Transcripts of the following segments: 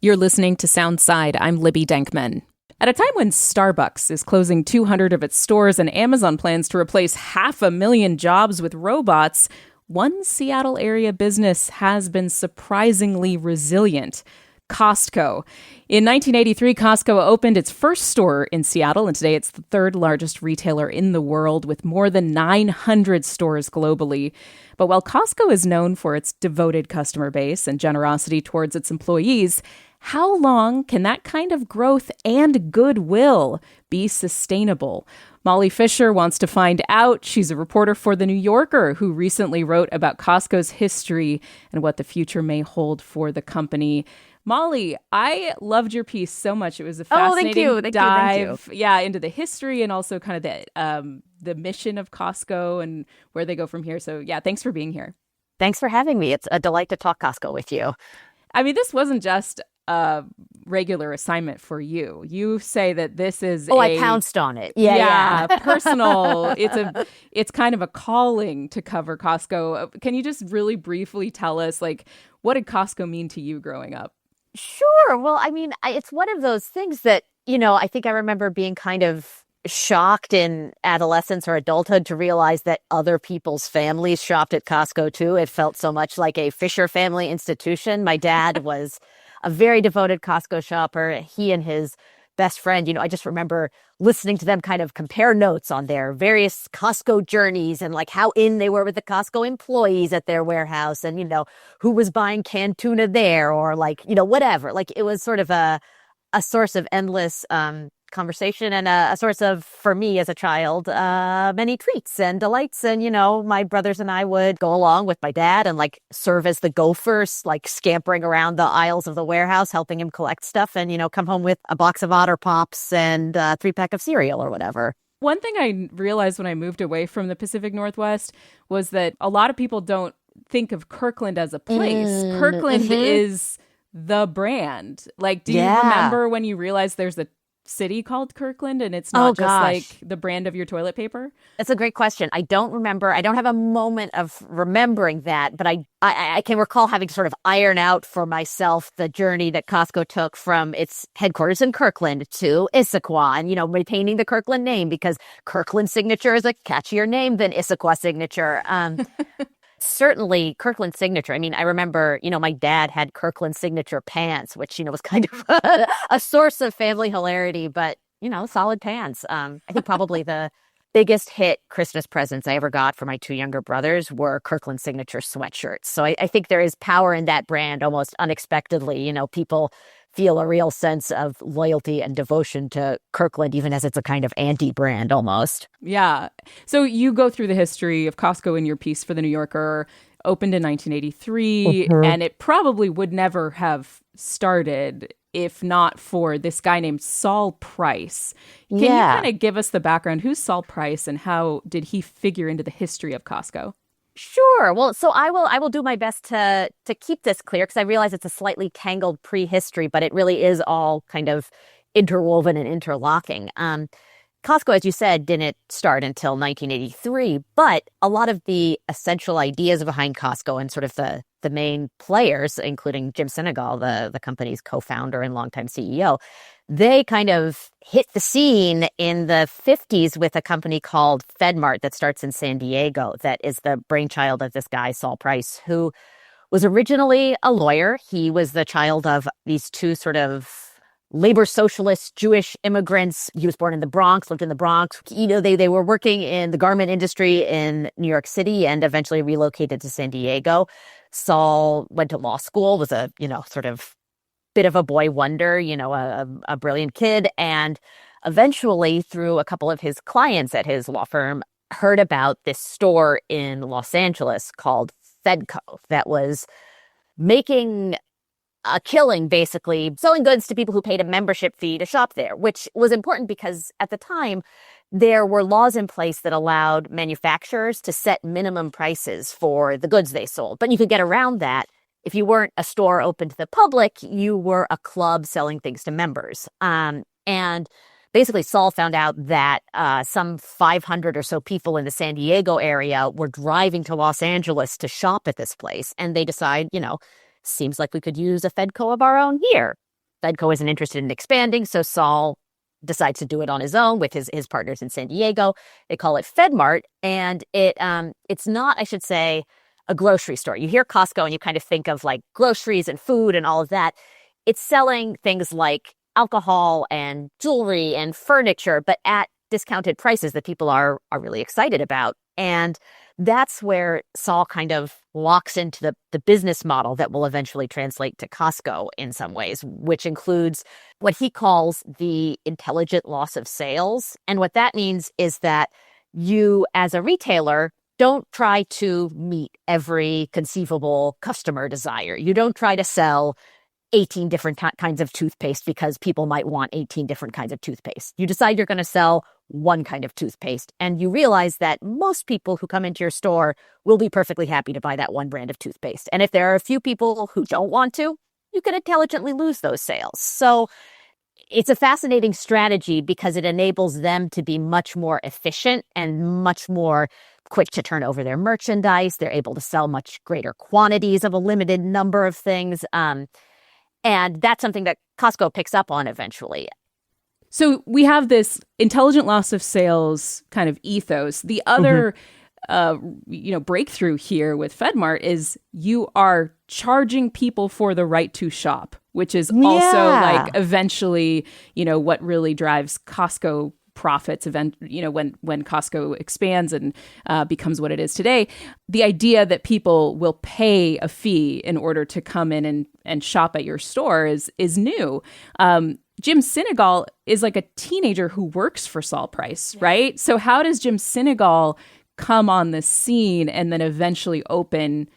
You're listening to Soundside. I'm Libby Denkman. At a time when Starbucks is closing 200 of its stores and Amazon plans to replace 500,000 jobs with robots, one Seattle area business has been surprisingly resilient: Costco. In 1983, Costco opened its first store in Seattle, and today it's the third largest retailer in the world with more than 900 stores globally. But while Costco is known for its devoted customer base and generosity towards its employees, how long can that kind of growth and goodwill be sustainable? Molly Fischer wants to find out. She's a reporter for The New Yorker who recently wrote about Costco's history and what the future may hold for the company. Molly, I loved your piece so much. It was a fascinating dive into the history and also kind of the mission of Costco and where they go from here. So yeah, thanks for being here. Thanks for having me. It's a delight to talk Costco with you. I mean, this wasn't just a regular assignment for you. You say that this is I pounced on it. Yeah. Personal. It's kind of a calling to cover Costco. Can you just really briefly tell us, what did Costco mean to you growing up? Sure. Well, I mean, it's one of those things that, I think I remember being kind of shocked in adolescence or adulthood to realize that other people's families shopped at Costco too. It felt so much like a Fischer family institution. My dad was a very devoted Costco shopper. He and his best friend, I just remember listening to them kind of compare notes on their various Costco journeys and how in they were with the Costco employees at their warehouse and, who was buying canned tuna there or whatever. It was sort of a source of endless conversation and a source of, for me as a child, many treats and delights. And, my brothers and I would go along with my dad and serve as the gophers, scampering around the aisles of the warehouse, helping him collect stuff and, come home with a box of Otter Pops and a 3-pack of cereal or whatever. One thing I realized when I moved away from the Pacific Northwest was that a lot of people don't think of Kirkland as a place. Kirkland is the brand. Do you remember when you realized there's a city called Kirkland and it's not the brand of your toilet paper? That's a great question. I don't remember. I don't have a moment of remembering that, but I can recall having to sort of iron out for myself the journey that Costco took from its headquarters in Kirkland to Issaquah and, retaining the Kirkland name because Kirkland signature is a catchier name than Issaquah signature. Certainly Kirkland signature. I mean, I remember, my dad had Kirkland signature pants, which, was kind of a source of family hilarity, but, solid pants. I think probably the biggest hit Christmas presents I ever got for my 2 younger brothers were Kirkland signature sweatshirts. So I think there is power in that brand almost unexpectedly. People feel a real sense of loyalty and devotion to Kirkland, even as it's a kind of anti-brand almost. Yeah. So you go through the history of Costco in your piece for The New Yorker, opened in 1983, and it probably would never have started if not for this guy named Saul Price. Can you kind of give us the background? Who's Saul Price and how did he figure into the history of Costco? Sure. Well, so I will do my best to keep this clear because I realize it's a slightly tangled prehistory, but it really is all kind of interwoven and interlocking. Costco, as you said, didn't start until 1983, but a lot of the essential ideas behind Costco and sort of the main players, including Jim Sinegal, the company's co-founder and longtime CEO, they kind of hit the scene in the 50s with a company called FedMart that starts in San Diego that is the brainchild of this guy, Saul Price, who was originally a lawyer. He was the child of these two sort of labor socialist Jewish immigrants. He was born in the Bronx, lived in the Bronx. They were working in the garment industry in New York City and eventually relocated to San Diego. Saul went to law school, was a, sort of bit of a boy wonder, a brilliant kid. And eventually, through a couple of his clients at his law firm, heard about this store in Los Angeles called Fedco that was making a killing, basically, selling goods to people who paid a membership fee to shop there, which was important because at the time, there were laws in place that allowed manufacturers to set minimum prices for the goods they sold. But you could get around that. If you weren't a store open to the public, you were a club selling things to members. And basically, Saul found out that some 500 or so people in the San Diego area were driving to Los Angeles to shop at this place. And they decide, seems like we could use a Fedco of our own here. Fedco isn't interested in expanding, so Saul decides to do it on his own with his partners in San Diego. They call it FedMart, and it's not, I should say, a grocery store. You hear Costco and you kind of think of like groceries and food and all of that. It's selling things like alcohol and jewelry and furniture, but at discounted prices that people are really excited about. And that's where Saul kind of locks into the business model that will eventually translate to Costco in some ways, which includes what he calls the intelligent loss of sales. And what that means is that you, as a retailer, don't try to meet every conceivable customer desire. You don't try to sell 18 different kinds of toothpaste because people might want 18 different kinds of toothpaste. You decide you're going to sell one kind of toothpaste, and you realize that most people who come into your store will be perfectly happy to buy that one brand of toothpaste. And if there are a few people who don't want to, you can intelligently lose those sales. So it's a fascinating strategy because it enables them to be much more efficient and much more quick to turn over their merchandise. They're able to sell much greater quantities of a limited number of things. And that's something that Costco picks up on eventually. So we have this intelligent loss of sales kind of ethos. The other breakthrough here with FedMart is you are charging people for the right to shop, which is also like eventually, what really drives Costco profits when Costco expands and becomes what it is today. The idea that people will pay a fee in order to come in and shop at your store is new. Jim Sinegal is like a teenager who works for Saul Price, right? So how does Jim Sinegal come on the scene and then eventually open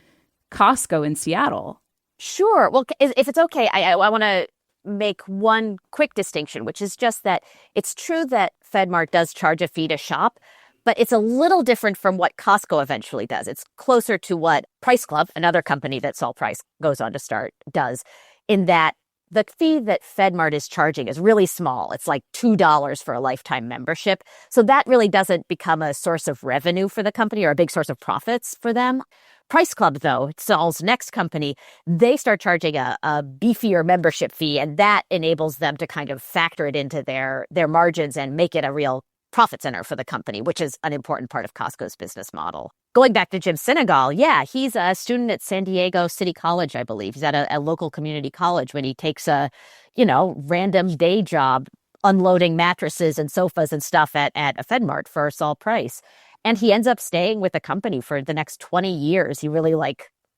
Costco in Seattle? Sure. Well, if it's okay, I want to make one quick distinction, which is just that it's true that FedMart does charge a fee to shop, but it's a little different from what Costco eventually does. It's closer to what Price Club, another company that Saul Price goes on to start, does, in that the fee that FedMart is charging is really small. It's like $2 for a lifetime membership. So that really doesn't become a source of revenue for the company or a big source of profits for them. Price Club, though, Saul's next company, they start charging a beefier membership fee, and that enables them to kind of factor it into their margins and make it a real profit center for the company, which is an important part of Costco's business model. Going back to Jim Sinegal, he's a student at San Diego City College, I believe. He's at a local community college when he takes a, random day job unloading mattresses and sofas and stuff at a FedMart for Saul Price. And he ends up staying with the company for the next 20 years. He really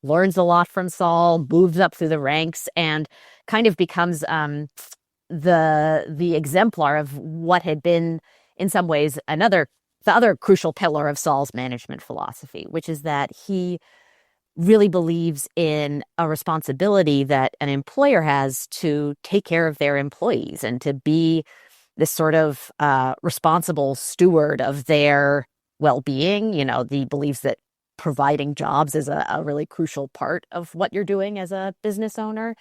learns a lot from Saul, moves up through the ranks, and kind of becomes the exemplar of what had been, in some ways, the other crucial pillar of Saul's management philosophy, which is that he really believes in a responsibility that an employer has to take care of their employees and to be this sort of responsible steward of their well-being. He believes that providing jobs is a really crucial part of what you're doing as a business owner.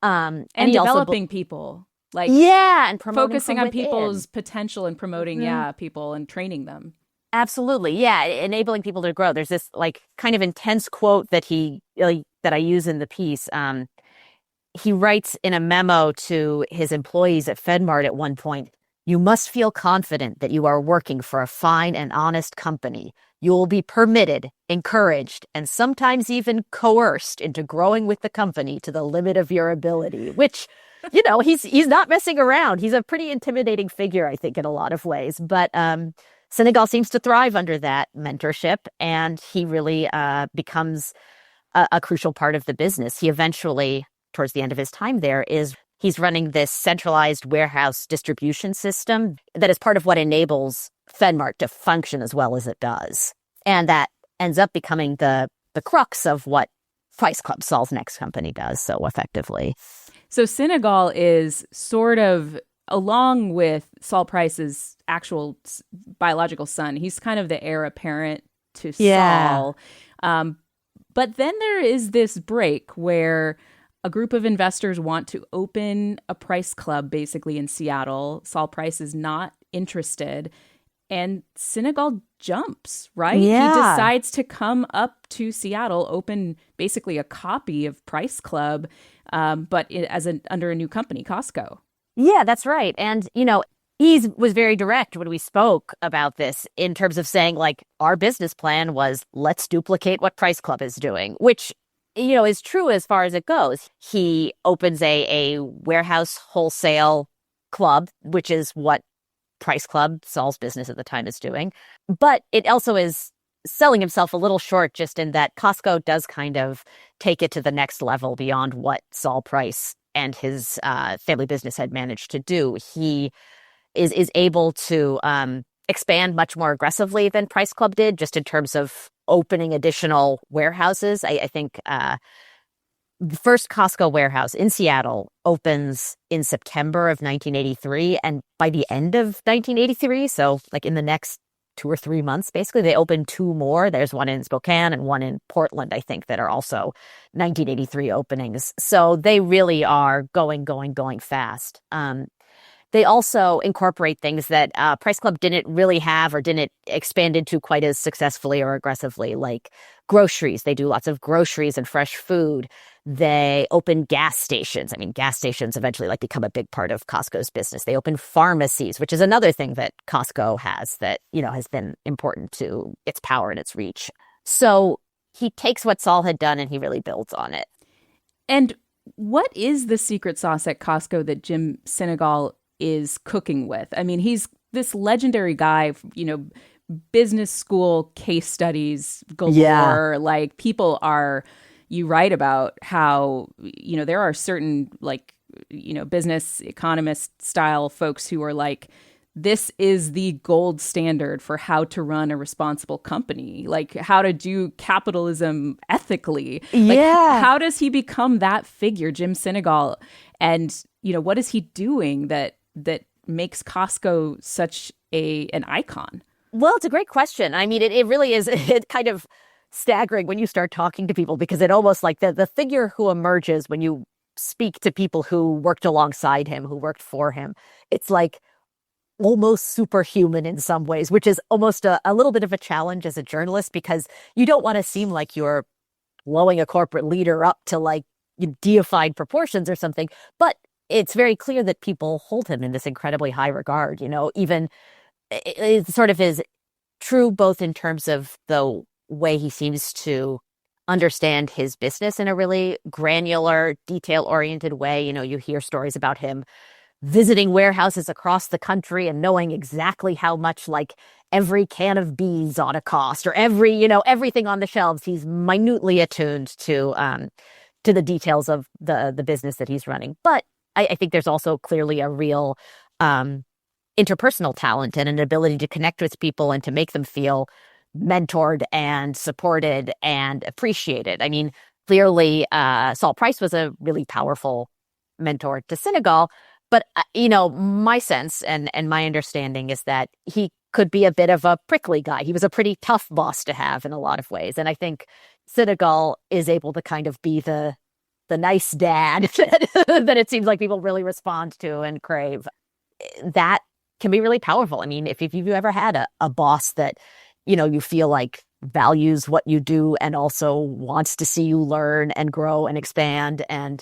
And developing people. And focusing on people's potential and promoting people and training them. Absolutely. Enabling people to grow. There's this kind of intense quote that that I use in the piece. He writes in a memo to his employees at FedMart at one point, "You must feel confident that you are working for a fine and honest company. You will be permitted, encouraged, and sometimes even coerced into growing with the company to the limit of your ability," which, he's not messing around. He's a pretty intimidating figure, I think, in a lot of ways. But Sinegal seems to thrive under that mentorship, and he really becomes a crucial part of the business. He eventually, towards the end of his time there, he's running this centralized warehouse distribution system that is part of what enables FedMart to function as well as it does. And that ends up becoming the crux of what Price Club, Saul's next company, does so effectively. So Sinegal is sort of, along with Saul Price's actual biological son, he's kind of the heir apparent to Saul. But then there is this break where a group of investors want to open a Price Club basically in Seattle. Saul Price is not interested. And Senegal jumps, right? He Yeah. decides to come up to Seattle, open basically a copy of Price Club, but under a new company, Costco. Yeah, that's right. And, he was very direct when we spoke about this in terms of saying, like, our business plan was let's duplicate what Price Club is doing, which, is true as far as it goes. He opens a warehouse wholesale club, which is what Price Club, Saul's business at the time, is doing. But it also is selling himself a little short just in that Costco does kind of take it to the next level beyond what Saul Price and his family business had managed to do. He is able to expand much more aggressively than Price Club did, just in terms of opening additional warehouses. I think the first Costco warehouse in Seattle opens in September of 1983. And by the end of 1983, so like in the next 2 or 3 months, basically, they open two more. There's one in Spokane and one in Portland, I think, that are also 1983 openings. So they really are going fast. They also incorporate things that Price Club didn't really have or didn't expand into quite as successfully or aggressively, like groceries. They do lots of groceries and fresh food. They open gas stations. I mean, gas stations eventually become a big part of Costco's business. They open pharmacies, which is another thing that Costco has that, has been important to its power and its reach. So he takes what Saul had done and he really builds on it. And what is the secret sauce at Costco that Jim Senegal is cooking with? I mean, he's this legendary guy, business school case studies galore. Yeah. Like you write about how, there are certain business economist style folks who are like, this is the gold standard for how to run a responsible company, like how to do capitalism ethically. Yeah. How does he become that figure, Jim Senegal? And, what is he doing that makes Costco such an icon? Well, it's a great question. I mean, it really is kind of staggering when you start talking to people, because it almost like the figure who emerges when you speak to people who worked alongside him, who worked for him. It's like almost superhuman in some ways, which is almost a little bit of a challenge as a journalist, because you don't want to seem like you're blowing a corporate leader up to deified proportions or something. But it's very clear that people hold him in this incredibly high regard. Even it sort of is true both in terms of the way he seems to understand his business in a really granular, detail-oriented way. You hear stories about him visiting warehouses across the country and knowing exactly how much every can of bees ought to cost, or everything on the shelves. He's minutely attuned to the details of the business that he's running. But I think there's also clearly a real interpersonal talent and an ability to connect with people and to make them feel mentored and supported and appreciated. I mean, clearly, Saul Price was a really powerful mentor to Senegal. But, my sense and my understanding is that he could be a bit of a prickly guy. He was a pretty tough boss to have in a lot of ways. And I think Senegal is able to kind of be the nice dad that it seems like people really respond to and crave. That can be really powerful. I mean, if you've ever had a boss that, you feel like values what you do and also wants to see you learn and grow and expand and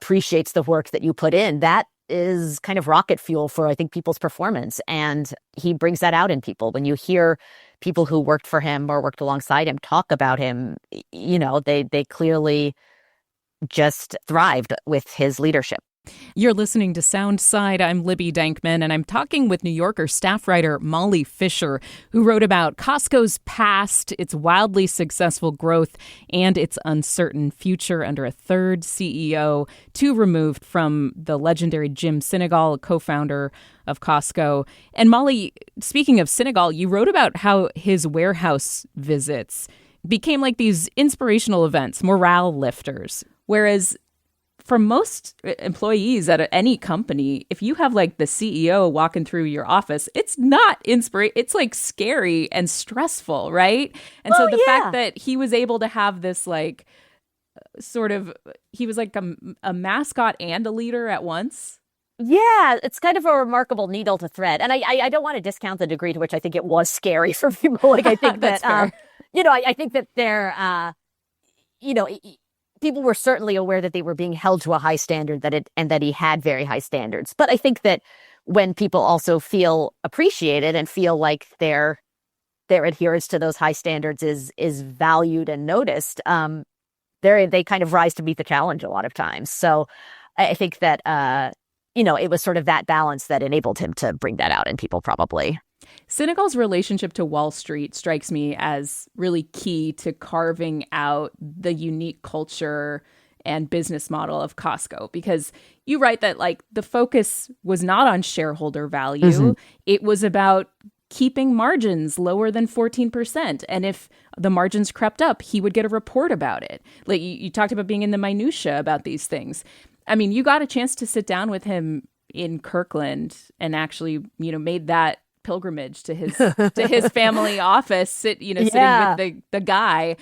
appreciates the work that you put in, that is kind of rocket fuel for, I think, people's performance. And he brings that out in people. When you hear people who worked for him or worked alongside him talk about him, they clearly just thrived with his leadership. You're listening to Soundside. I'm Libby Dankman, and I'm talking with New Yorker staff writer Molly Fischer, who wrote about Costco's past, its wildly successful growth, and its uncertain future under a third CEO, two removed from the legendary Jim Senegal, co-founder of Costco. And Molly, speaking of Senegal, you wrote about how his warehouse visits became like these inspirational events, morale lifters, whereas for most employees at any company, if you have the CEO walking through your office, it's not inspiration. It's scary and stressful, right? And so the fact that he was able to have this he was a mascot and a leader at once. Yeah, it's kind of a remarkable needle to thread. And I don't want to discount the degree to which I think it was scary for people. Like, I think That's that, fair. I think that you know, people were certainly aware that they were being held to a high standard and that he had very high standards. But I think that when people also feel appreciated and feel like their adherence to those high standards is valued and noticed, they kind of rise to meet the challenge a lot of times. So I think that it was sort of that balance that enabled him to bring that out in people, probably. Senegal's relationship to Wall Street strikes me as really key to carving out the unique culture and business model of Costco, because you write that like the focus was not on shareholder value. Mm-hmm. It was about keeping margins lower than 14%. And if the margins crept up, he would get a report about it. Like you talked about being in the minutia about these things. I mean, you got a chance to sit down with him in Kirkland and actually, made that pilgrimage to his family office, sitting with the guy.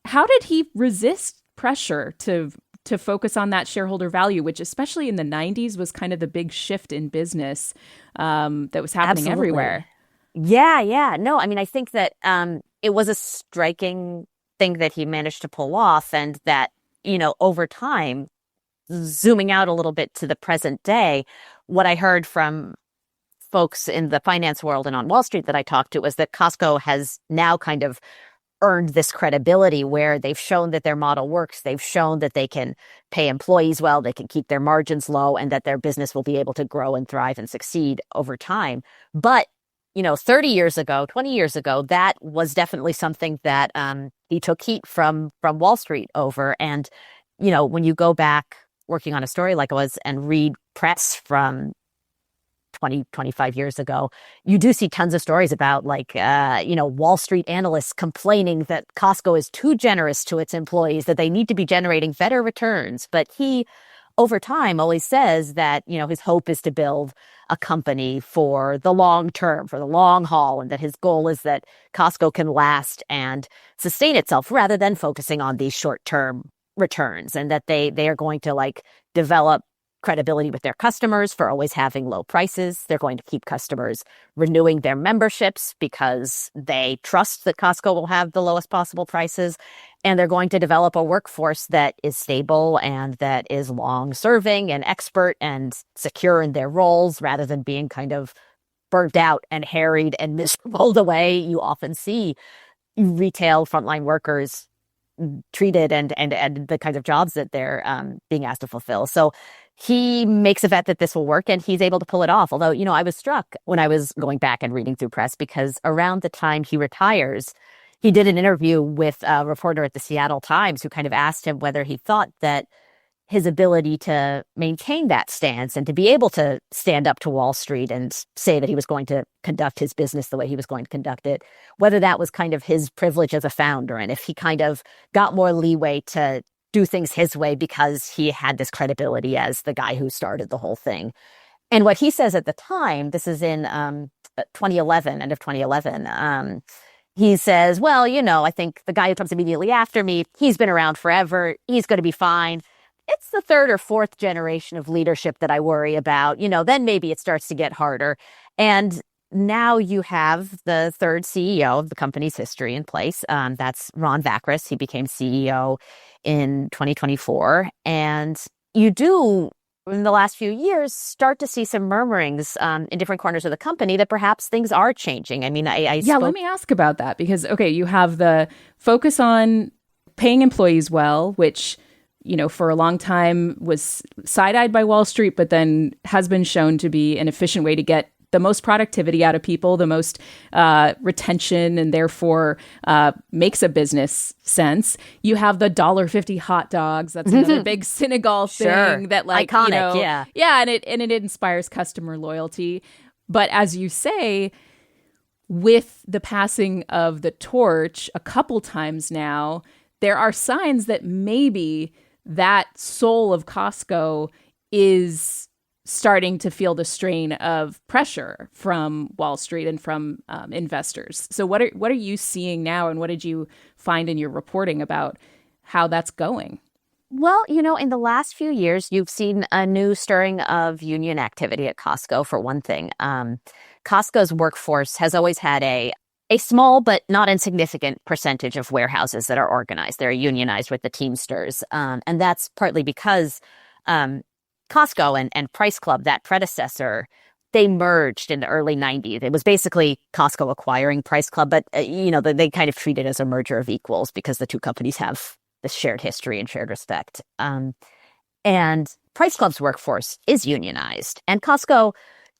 How did he resist pressure to focus on that shareholder value, which especially in the 90s was kind of the big shift in business that was happening Absolutely. everywhere? Yeah. No, I mean, I think that it was a striking thing that he managed to pull off, and that, over time, zooming out a little bit to the present day, what I heard from folks in the finance world and on Wall Street that I talked to was that Costco has now kind of earned this credibility where they've shown that their model works. They've shown that they can pay employees well, they can keep their margins low, and that their business will be able to grow and thrive and succeed over time. But 30 years ago, 20 years ago, that was definitely something that he took heat from Wall Street over. And, when you go back working on a story like I was and read press from 20, 25 years ago, you do see tons of stories about Wall Street analysts complaining that Costco is too generous to its employees, that they need to be generating better returns. But he, over time, always says that, his hope is to build a company for the long term, for the long haul, and that his goal is that Costco can last and sustain itself rather than focusing on these short-term returns, and that they are going to develop credibility with their customers for always having low prices. They're going to keep customers renewing their memberships because they trust that Costco will have the lowest possible prices. And they're going to develop a workforce that is stable and that is long-serving and expert and secure in their roles, rather than being kind of burnt out and harried and miserable the way you often see retail frontline workers treated and the kinds of jobs that they're being asked to fulfill. So he makes a bet that this will work, and he's able to pull it off. Although, I was struck when I was going back and reading through press, because around the time he retires, he did an interview with a reporter at the Seattle Times who kind of asked him whether he thought that his ability to maintain that stance and to be able to stand up to Wall Street and say that he was going to conduct his business the way he was going to conduct it, whether that was kind of his privilege as a founder, and if he kind of got more leeway to do things his way because he had this credibility as the guy who started the whole thing. And what he says at the time, this is in 2011, end of 2011, he says, well, I think the guy who comes immediately after me, he's been around forever. He's going to be fine. It's the third or fourth generation of leadership that I worry about. Then maybe it starts to get harder. And now you have the third CEO of the company's history in place. That's Ron Vacris. He became CEO in 2024. And you do, in the last few years, start to see some murmurings in different corners of the company that perhaps things are changing. I mean, let me ask about that, because, okay, you have the focus on paying employees well, which, for a long time was side-eyed by Wall Street, but then has been shown to be an efficient way to get the most productivity out of people, the most retention, and therefore makes a business sense. You have the $1.50 hot dogs. That's another big Senegal thing that, iconic, and it inspires customer loyalty. But as you say, with the passing of the torch a couple times now, there are signs that maybe that soul of Costco is starting to feel the strain of pressure from Wall Street and from investors. So what are you seeing now, and what did you find in your reporting about how that's going? Well, in the last few years, you've seen a new stirring of union activity at Costco, for one thing. Costco's workforce has always had a small but not insignificant percentage of warehouses that are organized. They're unionized with the Teamsters. And that's partly because Costco and Price Club, that predecessor, they merged in the early 90s. It was basically Costco acquiring Price Club, but, they kind of treat it as a merger of equals because the two companies have this shared history and shared respect. And Price Club's workforce is unionized, and Costco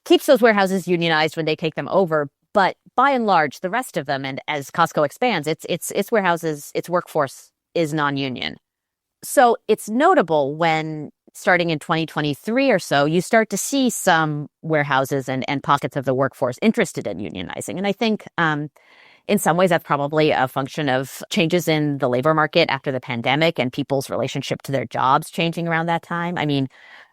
keeps those warehouses unionized when they take them over. But by and large, the rest of them, and as Costco expands, its warehouses, its workforce is non-union. So it's notable when, starting in 2023 or so, you start to see some warehouses and pockets of the workforce interested in unionizing. And I think in some ways, that's probably a function of changes in the labor market after the pandemic and people's relationship to their jobs changing around that time. I mean,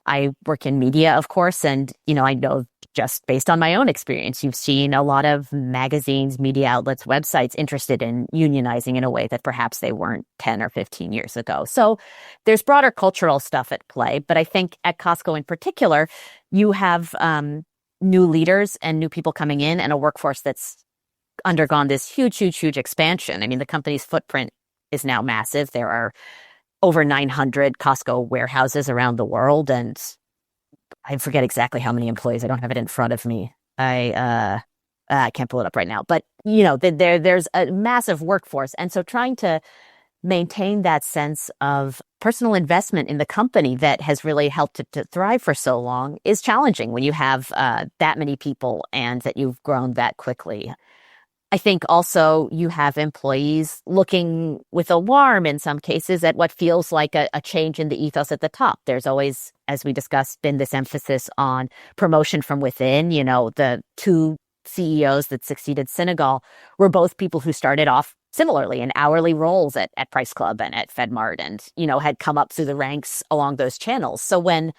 I work in media, of course, and, I know just based on my own experience, you've seen a lot of magazines, media outlets, websites interested in unionizing in a way that perhaps they weren't 10 or 15 years ago. So there's broader cultural stuff at play. But I think at Costco in particular, you have new leaders and new people coming in and a workforce that's undergone this huge expansion. I mean, the company's footprint is now massive. There are over 900 Costco warehouses around the world, and I forget exactly how many employees. I don't have it in front of me. I can't pull it up right now. But, there's a massive workforce. And so trying to maintain that sense of personal investment in the company that has really helped it to thrive for so long is challenging when you have that many people and that you've grown that quickly. I think also you have employees looking with alarm in some cases at what feels like a change in the ethos at the top. There's always, as we discussed, been this emphasis on promotion from within. The two CEOs that succeeded Senegal were both people who started off similarly in hourly roles at Price Club and at FedMart and, had come up through the ranks along those channels. So when,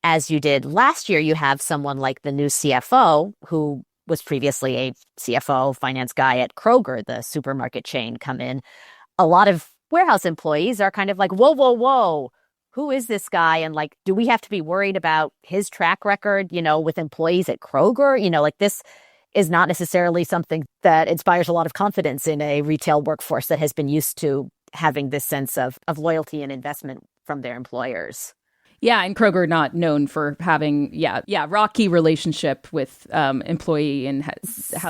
as you did last year, you have someone like the new CFO who was previously a CFO finance guy at Kroger, the supermarket chain, come in, a lot of warehouse employees are kind of like, whoa, who is this guy? And like, do we have to be worried about his track record, with employees at Kroger? This is not necessarily something that inspires a lot of confidence in a retail workforce that has been used to having this sense of loyalty and investment from their employers. Yeah, and Kroger not known for having, rocky relationship with employee and how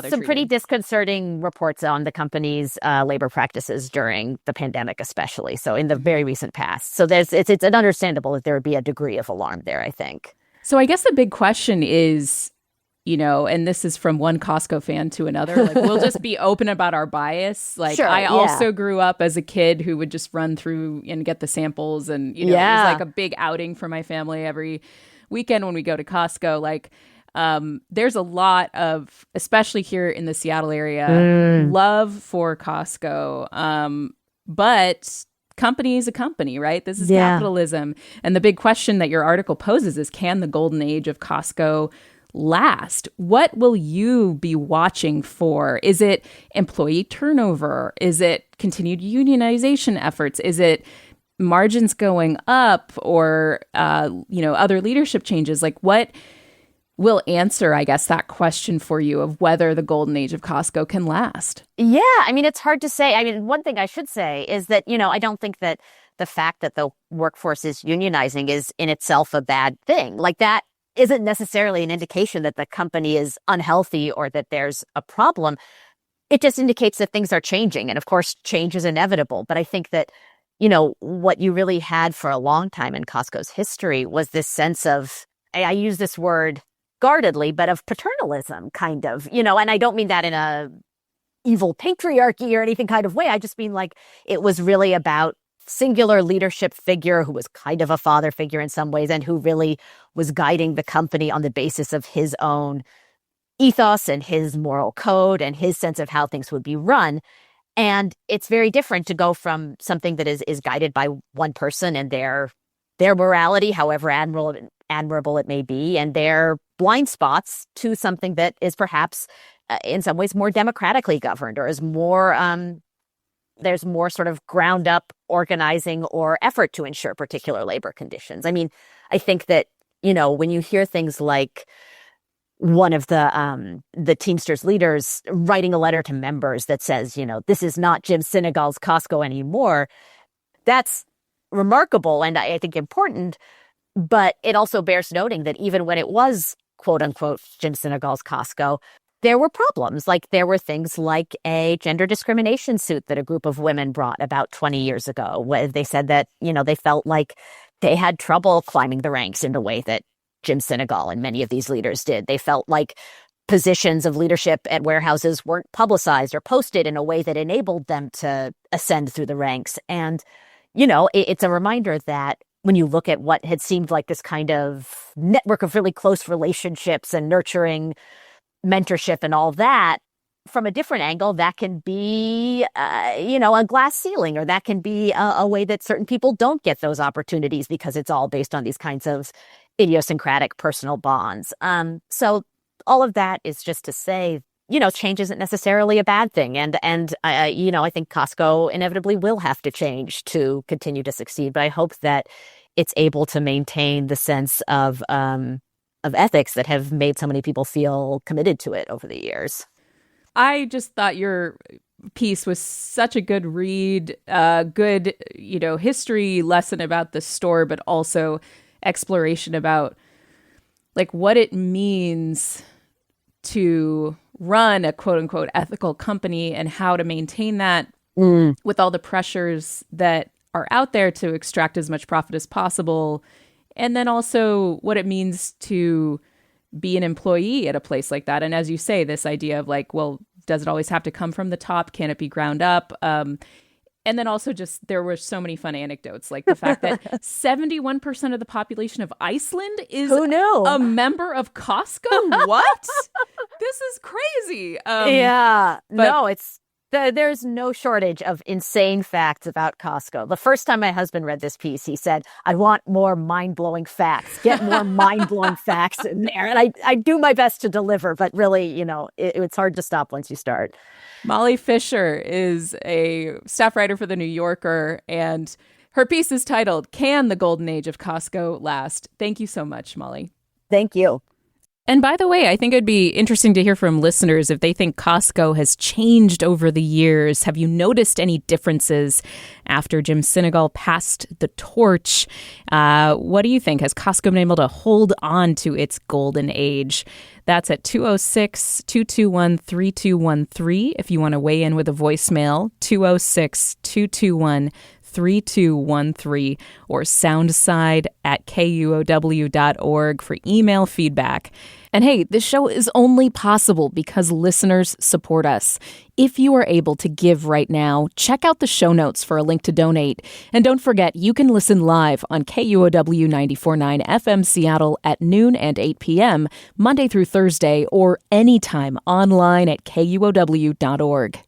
they're some treated. Pretty disconcerting reports on the company's labor practices during the pandemic, especially. So in the very recent past. So it's understandable that there would be a degree of alarm there, I think. So I guess the big question is, and this is from one Costco fan to another, like, we'll just be open about our bias. Like, sure, I also grew up as a kid who would just run through and get the samples. And, it was like a big outing for my family every weekend when we go to Costco. Like, there's a lot of, especially here in the Seattle area, love for Costco. But company is a company, right? This is capitalism. And the big question that your article poses is, can the golden age of Costco last? What will you be watching for? Is it employee turnover? Is it continued unionization efforts? Is it margins going up or, other leadership changes? Like, what will answer, I guess, that question for you of whether the golden age of Costco can last? Yeah, I mean, it's hard to say. I mean, one thing I should say is that, I don't think that the fact that the workforce is unionizing is in itself a bad thing. Like, that isn't necessarily an indication that the company is unhealthy or that there's a problem. It just indicates that things are changing. And of course, change is inevitable. But I think that, what you really had for a long time in Costco's history was this sense of, I use this word guardedly, but of paternalism, kind of, and I don't mean that in a evil patriarchy or anything kind of way. I just mean like it was really about singular leadership figure who was kind of a father figure in some ways and who really was guiding the company on the basis of his own ethos and his moral code and his sense of how things would be run. And it's very different to go from something that is guided by one person and their morality, however admirable it may be, and their blind spots, to something that is perhaps in some ways more democratically governed or is more there's more sort of ground up organizing or effort to ensure particular labor conditions. I mean, I think that, when you hear things like one of the Teamsters leaders writing a letter to members that says, this is not Jim Sinegal's Costco anymore, that's remarkable and I think important. But it also bears noting that even when it was, quote unquote, Jim Sinegal's Costco, there were problems. Like there were things like a gender discrimination suit that a group of women brought about 20 years ago, where they said that, they felt like they had trouble climbing the ranks in the way that Jim Sinegal and many of these leaders did. They felt like positions of leadership at warehouses weren't publicized or posted in a way that enabled them to ascend through the ranks. And, it's a reminder that when you look at what had seemed like this kind of network of really close relationships and nurturing mentorship and all that, from a different angle, that can be, a glass ceiling, or that can be a way that certain people don't get those opportunities because it's all based on these kinds of idiosyncratic personal bonds. So all of that is just to say, change isn't necessarily a bad thing. And I think Costco inevitably will have to change to continue to succeed. But I hope that it's able to maintain the sense of ethics that have made so many people feel committed to it over the years. I just thought your piece was such a good read, good, history lesson about the store, but also exploration about like what it means to run a quote unquote ethical company and how to maintain that with all the pressures that are out there to extract as much profit as possible. And then also what it means to be an employee at a place like that. And as you say, this idea of like, well, does it always have to come from the top? Can it be ground up? And then also just there were so many fun anecdotes, like the fact that 71% of the population of Iceland is Who knew? A member of Costco. What? This is crazy. There's no shortage of insane facts about Costco. The first time my husband read this piece, he said, I want more mind-blowing facts. Get more mind-blowing facts in there. And I do my best to deliver, but really, it's hard to stop once you start. Molly Fischer is a staff writer for The New Yorker, and her piece is titled, Can the Golden Age of Costco Last? Thank you so much, Molly. Thank you. And by the way, I think it'd be interesting to hear from listeners if they think Costco has changed over the years. Have you noticed any differences after Jim Sinegal passed the torch? What do you think? Has Costco been able to hold on to its golden age? That's at 206-221-3213 if you want to weigh in with a voicemail, 206-221-3213, or Soundside at KUOW.org for email feedback. And hey, this show is only possible because listeners support us. If you are able to give right now, check out the show notes for a link to donate. And don't forget, you can listen live on KUOW 94.9 FM Seattle at noon and 8 p.m., Monday through Thursday, or anytime online at KUOW.org.